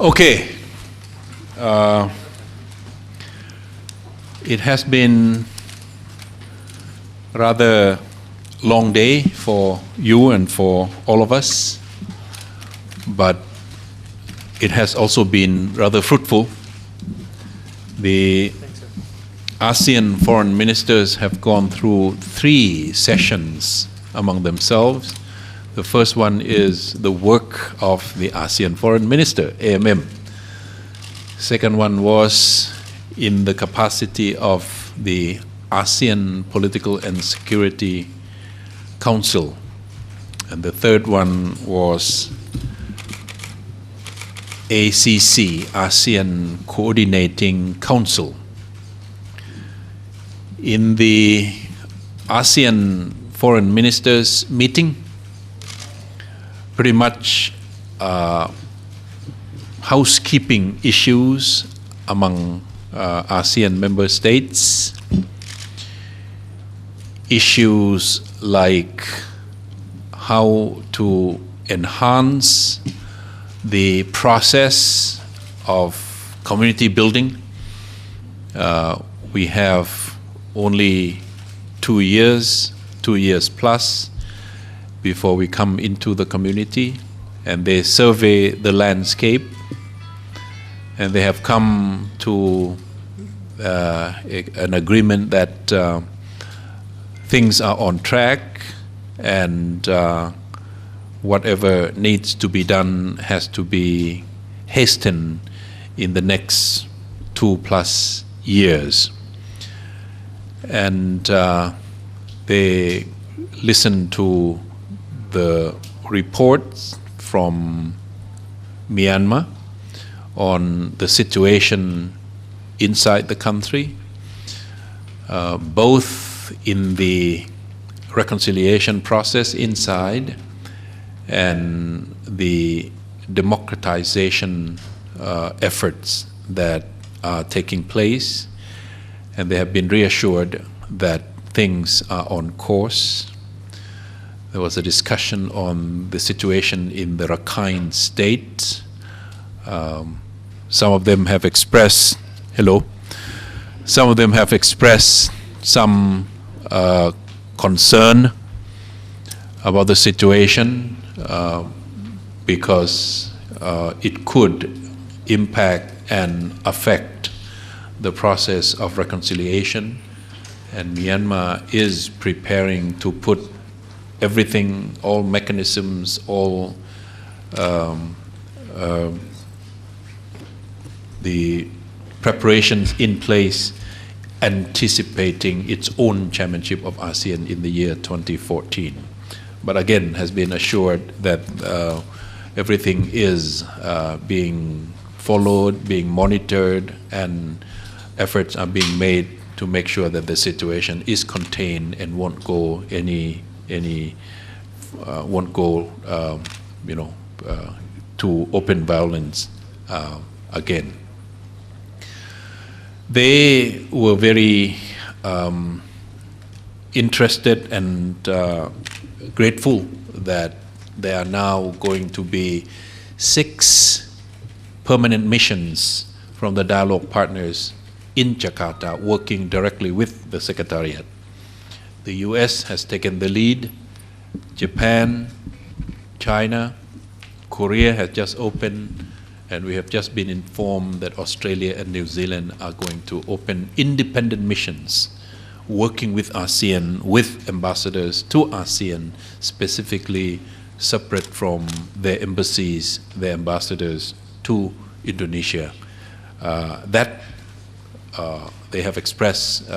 Okay. It has been rather long day for you and for all of us, but it has also been rather fruitful. The ASEAN foreign ministers have gone through 3 sessions among themselves. The first one is the work of the ASEAN foreign minister, AMM. Second one was in the capacity of the ASEAN Political and Security Council. And the third one was ACC, ASEAN Coordinating Council. In the ASEAN Foreign Ministers meeting, pretty much housekeeping issues among ASEAN member states, issues like how to enhance the process of community building. We have only 2 years plus before we come into the community, and they survey the landscape, and they have come to an agreement that things are on track, and whatever needs to be done has to be hastened in the next 2+ years. And they listen to the reports from Myanmar on the situation inside the country, both in the reconciliation process inside and the democratization efforts that are taking place. And they have been reassured that things are on course. There was a discussion on the situation in the Rakhine state. Some of them have expressed, some concern about the situation because it could impact and affect the process of reconciliation, and Myanmar is preparing to put everything, all mechanisms, all the preparations in place, anticipating its own chairmanship of ASEAN in the year 2014. But again, has been assured that everything is being followed, being monitored, and efforts are being made to make sure that the situation is contained and won't go to open violence again. They were very interested and grateful that there are now going to be 6 permanent missions from the dialogue partners in Jakarta working directly with the Secretariat. The US has taken the lead, Japan, China, Korea has just opened, and we have just been informed that Australia and New Zealand are going to open independent missions working with ASEAN, with ambassadors to ASEAN, specifically separate from their embassies, their ambassadors to Indonesia. They have expressed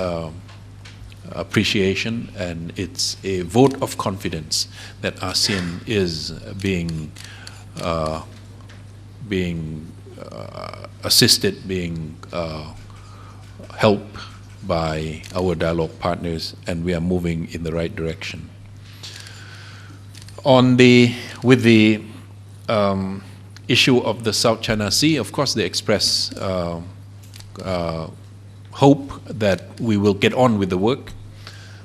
appreciation, and it's a vote of confidence that ASEAN is being assisted, being helped by our dialogue partners, and we are moving in the right direction. With the issue of the South China Sea, of course, they express hope that we will get on with the work,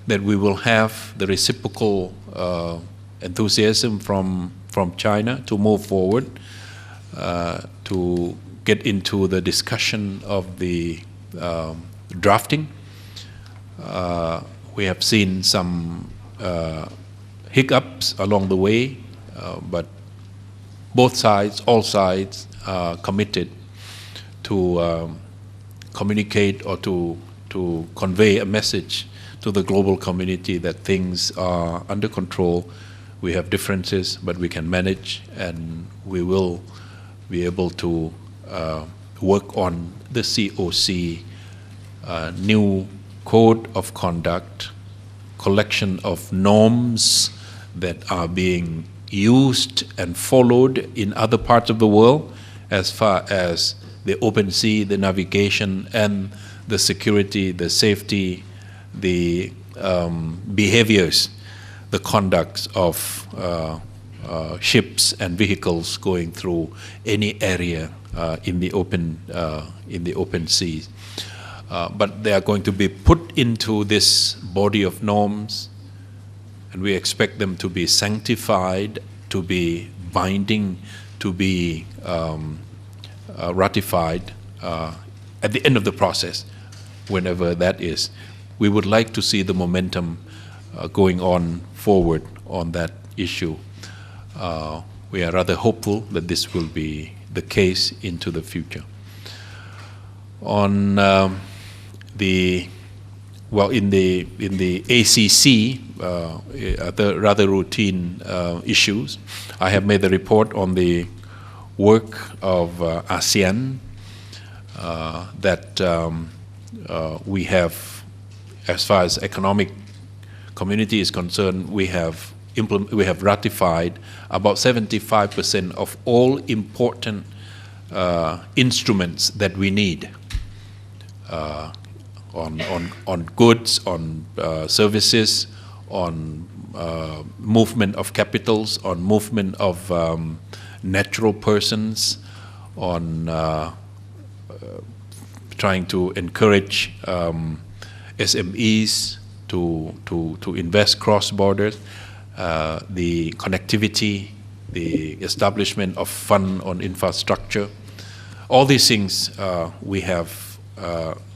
that we will have the reciprocal enthusiasm from China to move forward, to get into the discussion of the drafting. We have seen some hiccups along the way, but both sides, all sides, are committed to communicate or to convey a message to the global community that things are under control. We have differences, but we can manage, and we will be able to work on the COC new code of conduct, collection of norms that are being used and followed in other parts of the world, as far as the open sea, the navigation, and the security, the safety, the behaviors, the conducts of ships and vehicles going through any area in the open sea. But they are going to be put into this body of norms, and we expect them to be sanctified, to be binding, to be ratified at the end of the process, whenever that is. We would like to see the momentum going on forward on that issue. We are rather hopeful that this will be the case into the future. On in the ACC, the rather routine issues, I have made the report on the work of ASEAN that we have, as far as economic community is concerned, we have ratified about 75% of all important instruments that we need on goods, on services, on movement of capitals, on movement of natural persons, on trying to encourage SMEs to invest cross borders, the connectivity, the establishment of fund on infrastructure. All these things we have,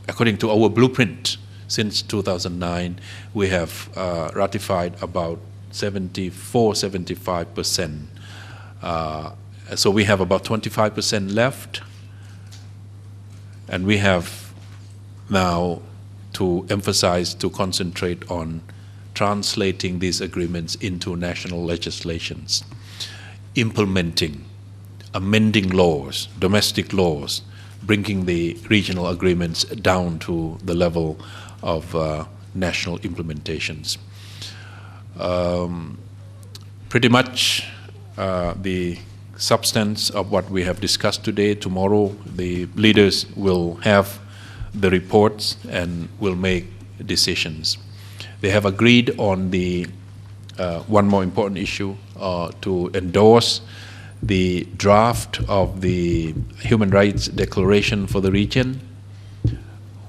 according to our blueprint since 2009, we have ratified about 75%. So we have about 25% left, and we have now to emphasize, to concentrate on translating these agreements into national legislations, implementing, amending laws, domestic laws, bringing the regional agreements down to the level of national implementations. Pretty much the substance of what we have discussed today. Tomorrow the leaders will have the reports and will make decisions. They have agreed on the one more important issue, to endorse the draft of the Human Rights Declaration for the region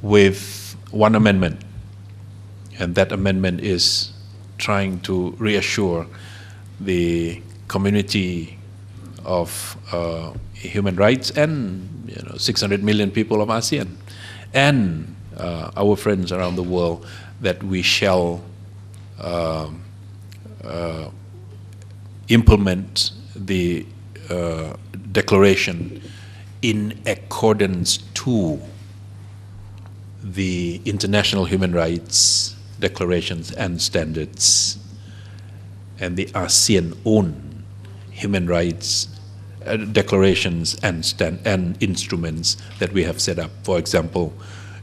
with one amendment, and that amendment is trying to reassure the community of human rights and 600 million people of ASEAN and our friends around the world that we shall implement the declaration in accordance to the international human rights declarations and standards and the ASEAN own human rights declarations and instruments that we have set up. For example,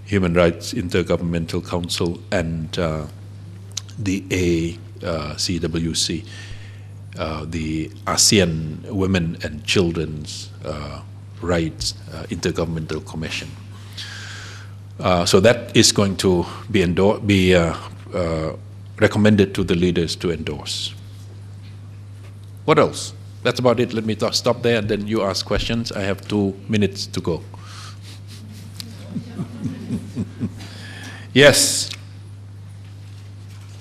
Human Rights Intergovernmental Council and the ACWC, the ASEAN Women and Children's Rights Intergovernmental Commission. So that is going to be recommended to the leaders to endorse. What else? That's about it. Let me stop there, and then you ask questions. I have 2 minutes to go. Yes.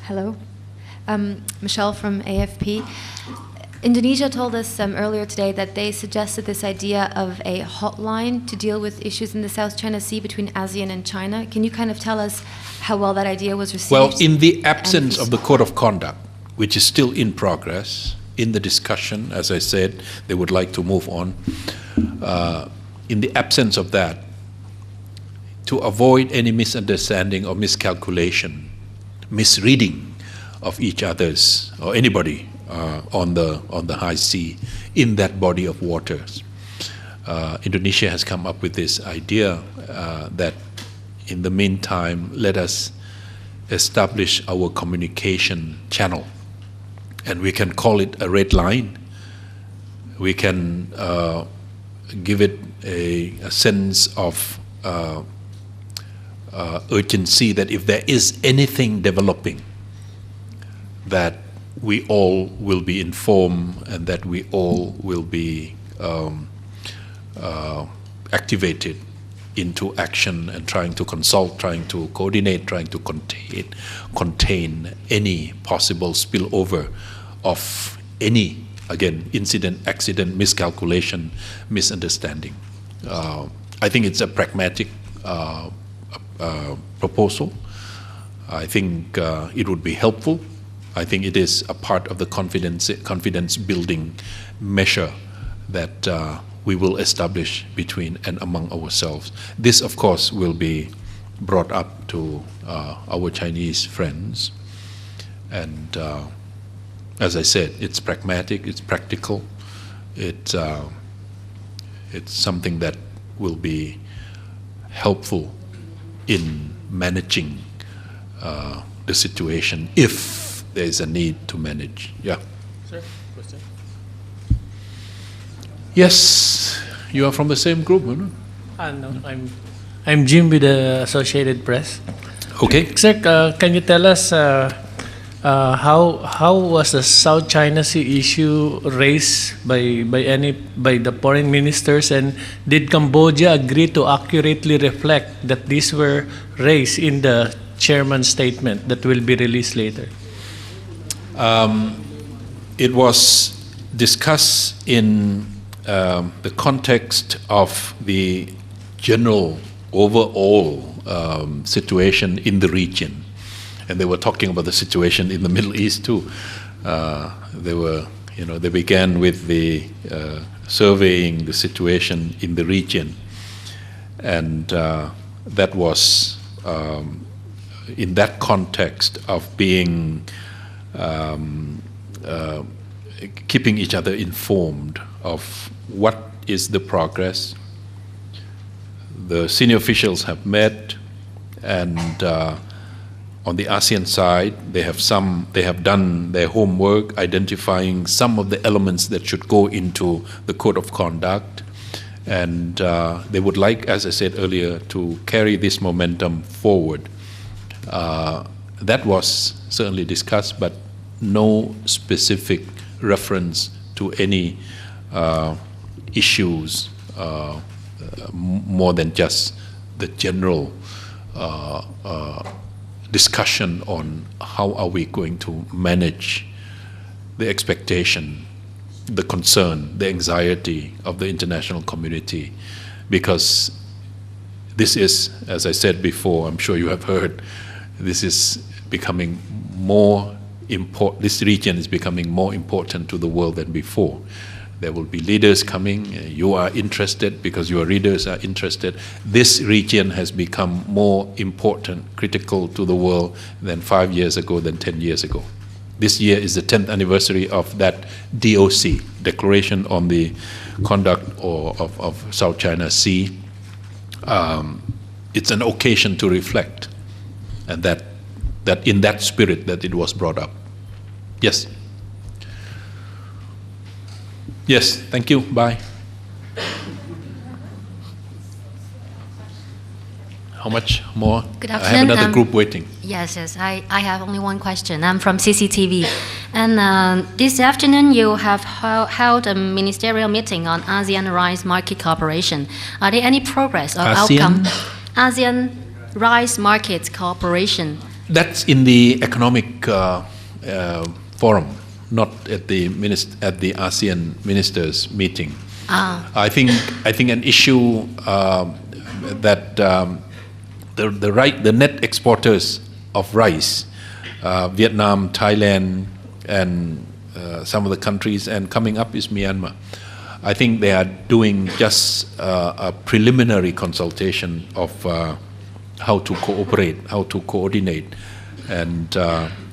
Hello. Michelle from AFP. Indonesia told us earlier today that they suggested this idea of a hotline to deal with issues in the South China Sea between ASEAN and China. Can you kind of tell us how well that idea was received? Well, in the absence of the Code of Conduct, which is still in progress, in the discussion, as I said, they would like to move on. In the absence of that, to avoid any misunderstanding or miscalculation, misreading of each other's or anybody on the high sea in that body of waters, Indonesia has come up with this idea that in the meantime, let us establish our communication channel, and we can call it a red line. We can give it a sense of urgency that if there is anything developing, that we all will be informed and that we all will be activated into action and trying to consult, trying to coordinate, trying to contain any possible spillover of any, again, incident, accident, miscalculation, misunderstanding. I think it's a pragmatic proposal. I think it would be helpful. I think it is a part of the confidence building measure that we will establish between and among ourselves. This, of course, will be brought up to our Chinese friends. And as I said, it's pragmatic, it's practical, it's something that will be helpful in managing the situation if there is a need to manage. Yeah. Sir, question? Yes, you are from the same group, no? No, I'm Jim with the Associated Press. Okay. Sir, can you tell us how was the South China Sea issue raised by the foreign ministers, and did Cambodia agree to accurately reflect that these were raised in the chairman's statement that will be released later? It was discussed in the context of the general overall situation in the region, and they were talking about the situation in the Middle East too. They began with the surveying the situation in the region, and that was in that context of being keeping each other informed of what is the progress. The senior officials have met, and on the ASEAN side, they have done their homework, identifying some of the elements that should go into the code of conduct, and they would like, as I said earlier, to carry this momentum forward. That was certainly discussed, but no specific reference to any issues more than just the general discussion on how are we going to manage the expectation, the concern, the anxiety of the international community, because this is, as I said before, I'm sure you have heard, this is becoming more important. This region is becoming more important to the world than before. There will be leaders coming. You are interested because your readers are interested. This region has become more important, critical to the world than 5 years ago, than 10 years ago. This year is the 10th anniversary of that DOC, Declaration on the Conduct of South China Sea. It's an occasion to reflect, and that in that spirit that it was brought up. Yes. Yes, thank you. Bye. How much more? Good I afternoon. have another group waiting. Yes. I have only one question. I'm from CCTV. And this afternoon you have held a ministerial meeting on ASEAN Rice Market Cooperation. Are there any progress or outcome? ASEAN Rice Market Cooperation. That's in the economic forum not at the ASEAN ministers meeting. Ah. I think an issue that the net exporters of rice, Vietnam, Thailand, and some of the countries, and coming up is Myanmar. I think they are doing just a preliminary consultation of how to cooperate, how to coordinate, and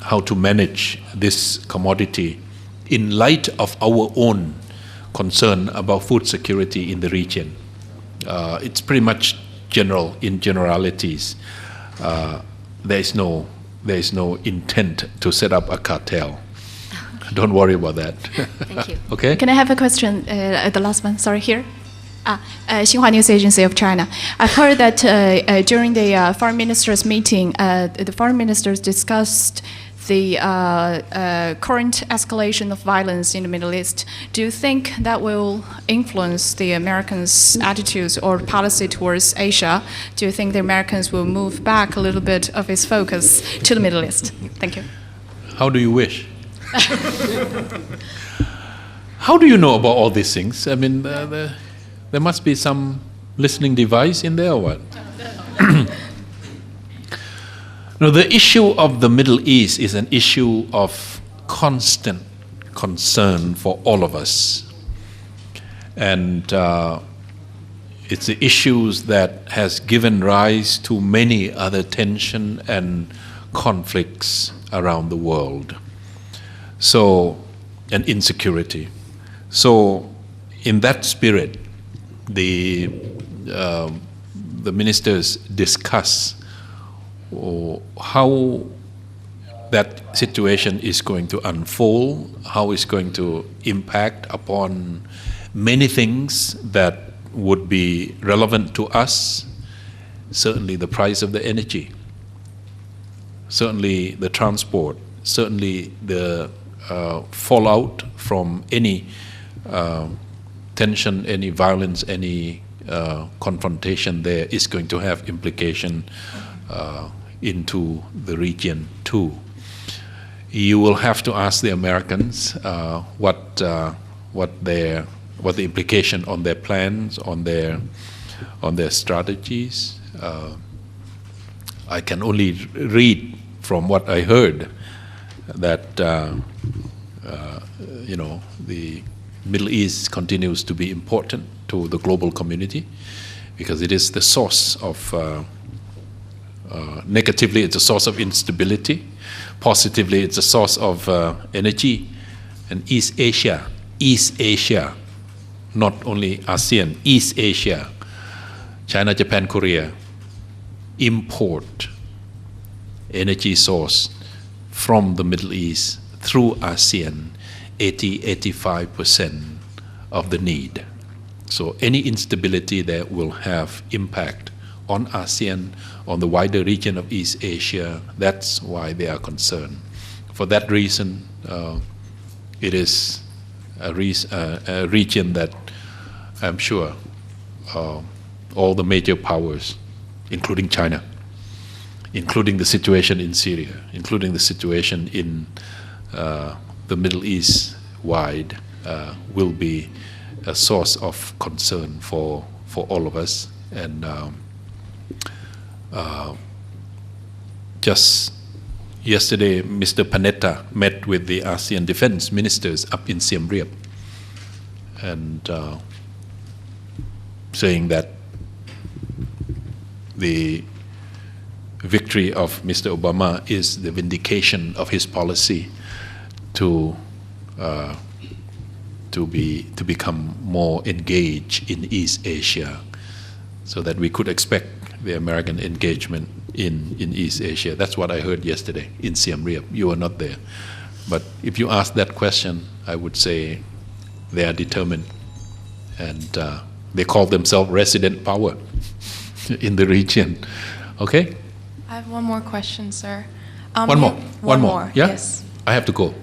how to manage this commodity in light of our own concern about food security in the region. It's pretty much general in generalities. There is no intent to set up a cartel. Don't worry about that. Thank you. Okay? Can I have a question? The last one, sorry, here. Xinhua News Agency of China. I've heard that during the foreign ministers meeting, the foreign ministers discussed the current escalation of violence in the Middle East. Do you think that will influence the Americans' attitudes or policy towards Asia? Do you think the Americans will move back a little bit of its focus to the Middle East? Thank you. How do you wish? How do you know about all these things? I mean, there must be some listening device in there or what? No, the issue of the Middle East is an issue of constant concern for all of us. And it's the issues that has given rise to many other tension and conflicts around the world. So, and insecurity. So, in that spirit, the ministers discuss how that situation is going to unfold, how it's going to impact upon many things that would be relevant to us. Certainly the price of the energy, certainly the transport, certainly the fallout from any tension, any violence, any confrontation there is going to have implication into the region too. You will have to ask the Americans what the implication on their plans, on their strategies. I can only read from what I heard that the Middle East continues to be important to the global community because it is the source of negatively, it's a source of instability. Positively, it's a source of energy. And East Asia, not only ASEAN, East Asia, China, Japan, Korea, import energy source from the Middle East through ASEAN, 85% of the need. So any instability there will have impact on ASEAN, on the wider region of East Asia. That's why they are concerned. For that reason, it is a region that I'm sure all the major powers, including China, including the situation in Syria, including the situation in the Middle East wide, will be a source of concern for all of us. And just yesterday, Mr. Panetta met with the ASEAN defense ministers up in Siem Reap, and saying that the victory of Mr. Obama is the vindication of his policy to become more engaged in East Asia, so that we could expect the American engagement in East Asia. That's what I heard yesterday in Siem Reap. You were not there. But if you ask that question, I would say they are determined, and they call themselves resident power in the region. Okay? I have one more question, sir. One more. Yeah? Yes. I have to go.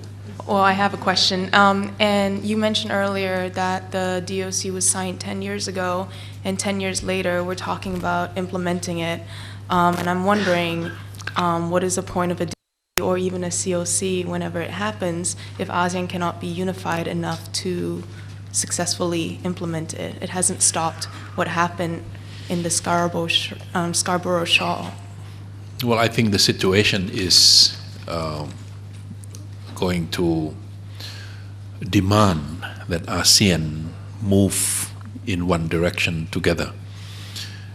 Well, I have a question. And you mentioned earlier that the DOC was signed 10 years ago, and 10 years later, we're talking about implementing it. And I'm wondering, what is the point of a or even a COC whenever it happens if ASEAN cannot be unified enough to successfully implement it. It hasn't stopped what happened in the Scarborough Shoal. Well, I think the situation is going to demand that ASEAN move in one direction together,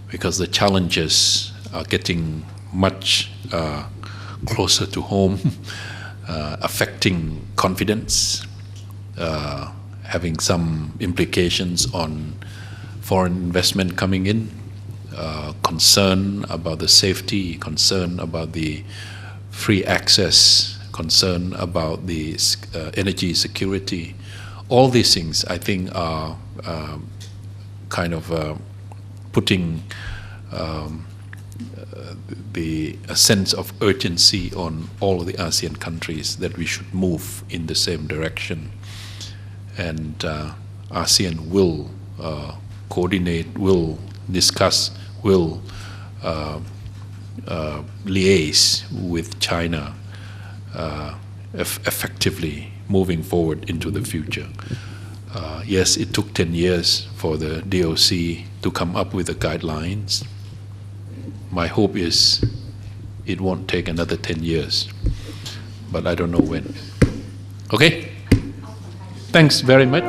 because the challenges are getting much closer to home, affecting confidence, having some implications on foreign investment coming in, concern about the safety, concern about the free access, concern about the energy security. All these things, I think, are kind of putting a sense of urgency on all of the ASEAN countries that we should move in the same direction. And ASEAN will coordinate, will discuss, will liaise with China effectively moving forward into the future. Yes, it took 10 years for the DOC to come up with the guidelines. My hope is it won't take another 10 years, but I don't know when. Okay? Thanks very much.